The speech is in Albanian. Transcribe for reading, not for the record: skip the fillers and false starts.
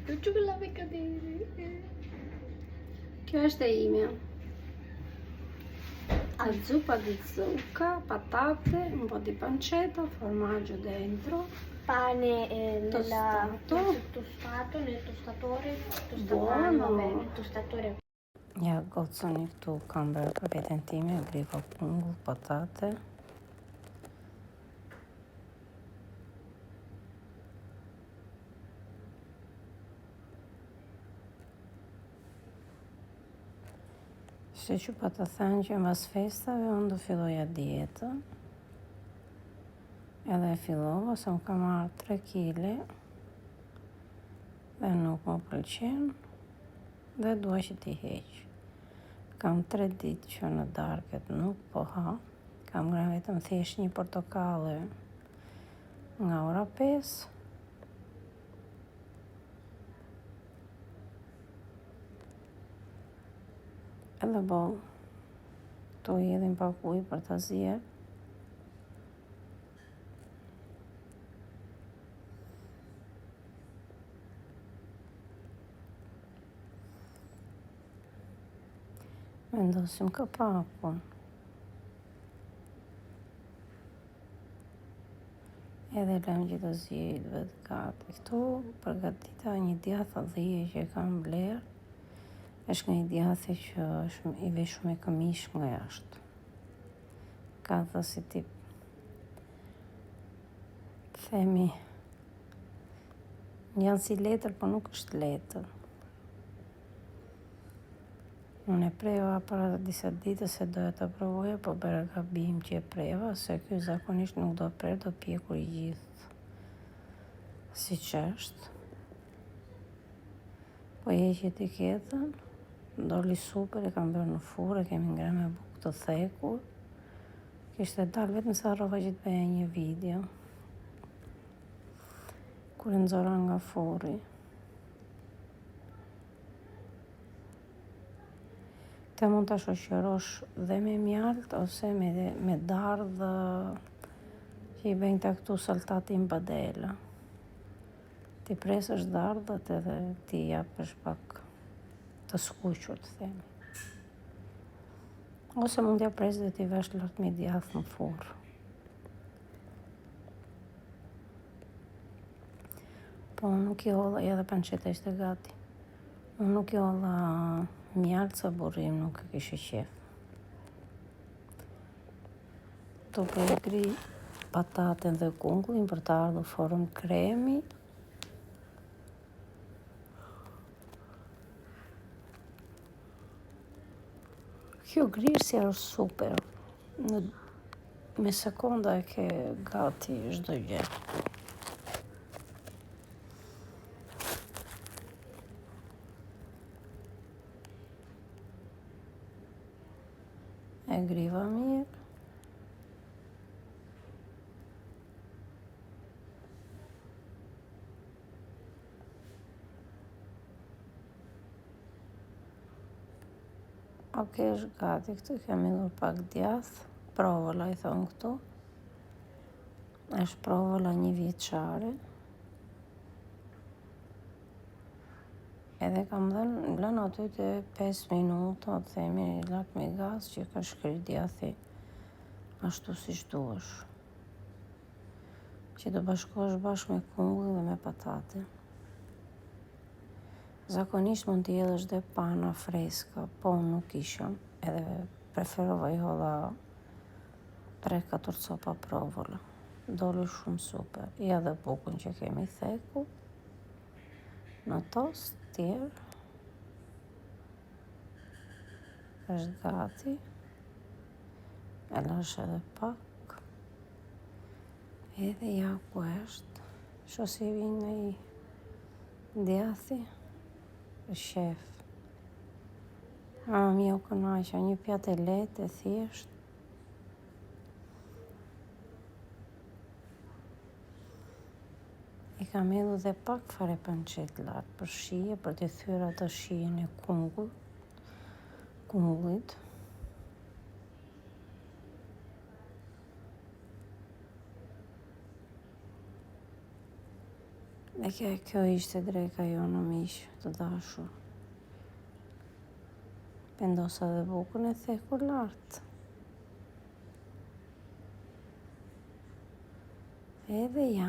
Do çukulla me kaderi. Kjo është e imja. A zuppa di zucca, patate, un po' di pancetta, formaggio dentro, Pane tostato. Nel tostatore. Buono. Va bene, tostatore. Ja goconi këtu kam bërë për veten time, griva kungull, patate. Se që pa të thënë që mbas festave unë do filloja dietën. Edhe e fillova se më kam marrë 3 kg dhe nuk më pëlqen dhe dua që t'i heq. Kam 3 ditë që në darket nuk po ha. Kam ngrënë vetëm thjesht një portokalle nga ora 5. Edhe bo, tu jedhin pak ujë për të zier. Vendosim kapakun. Edhe lëm që të ziejt vetë gati. Këtu përgatita një djathë dhije që kam blerë. Është një djathë që është i veshur me këmish nga jashtë. Ka dhe si tip, themi, janë si letër, po nuk është letër. Unë e preva para disa ditë se doja të provoja, po bëra gabim që e preva, se ky zakonisht nuk do prerë, do pjekur i gjithë. Si që është. Po heq etiketën, doli super, e kam bërë në furrë, e kemi ngrënë me bukë të thekur. Kishte dalë vetëm se harrova që të bëja një video. Kur e nxora nga furri. Të mund të shoqërosh dhe me mjalt ose me dardhë që i bëjnë të këtu saltatin badela. Ti presësh dardhët edhe ti japësh pak të skuqur, të themi. Ose mund t'ja presë dhe ti vesh lart me djathë në furrë. Po nuk i olla, ja dhe panceta ishte gati. Unë nuk i olla mjalt sa burrim nuk e kishe qef. Tu po e gri pataten dhe kungullin për të ardhur formë kremi. Kjo grisja është super. Me sekonda e ke gati çdo gjë. E griva mirë. Oke, është gati. Këtu kam idhur pak djathë. Provola i thonë këtu. Është provola 1 vjeçare. Edhe kam lënë aty të 5 minuta, të themi lart me gaz që ka shkry djathi ashtu si duash. Që të bashkosh bashkë me kungullin dhe me patate. Zakonisht mund t'i hedhësh dhe pana freska, po nuk isha, edhe preferova i hodha 3-4 copa provola. Doli shumë super. Ja dhe bukën që kemi theku. Në tost tjerë. Është gati. E lash edhe pak. Edhe ja ku është. Sho si vinë në i djathi. Shef. Mi u kënaqa, një pjatë e lehtë, e thjesht. I kam hedhur dhe pak fare pancet lart për shije, për të thyer atë shijen e kungullit. E kjo ishte dreka jonë miq të dashur. Vendosa dhe bukën e thekur lart. Edhe ja.